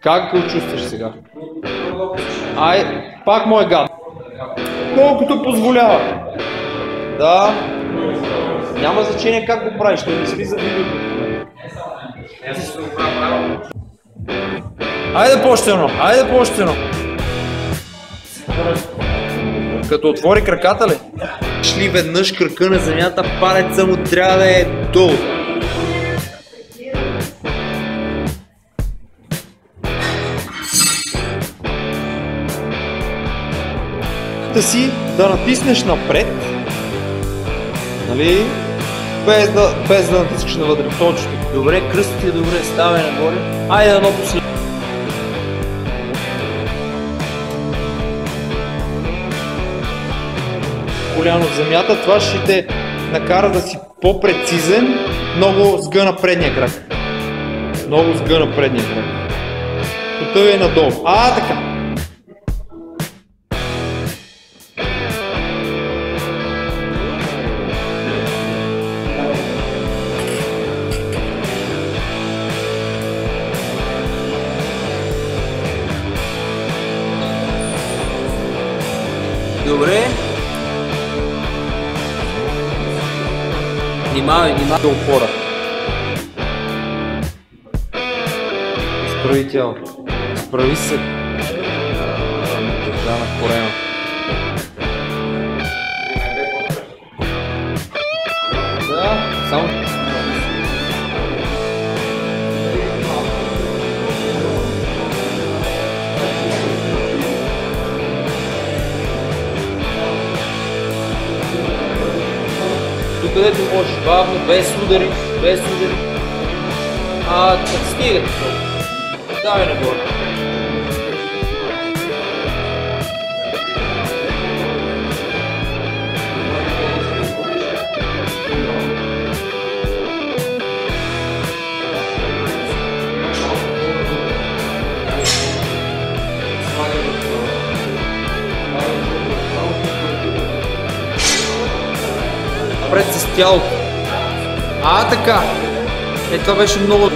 Как го чувстваш сега? Ай, пак мой гад. Колкото позволява. Да. Няма значение как го правиш, ще не слиза видеото. Айде по-щено, айде по-щено. Като отвори краката ли? Шли веднъж кръка на земята, палеца му трябва да е долу. Си да натиснеш напред, нали? Без да натискаш навътре. Точно. Добре, кръстът е добре, ставай нагоре. Айде едно последно. Коляно в земята, това ще те накара да си по-прецизен. Много сгъна предния крак. Много сгъна предния крак. Потъвай е надолу. Така. Добре. Внимавай до опора. Изправи тяло. Изправи се. Държа на корема. Да, само. Където можеш бавно, без удари, без удари. Как стига такова. Давай нагоре. Напред с тялото. Така. Това беше много.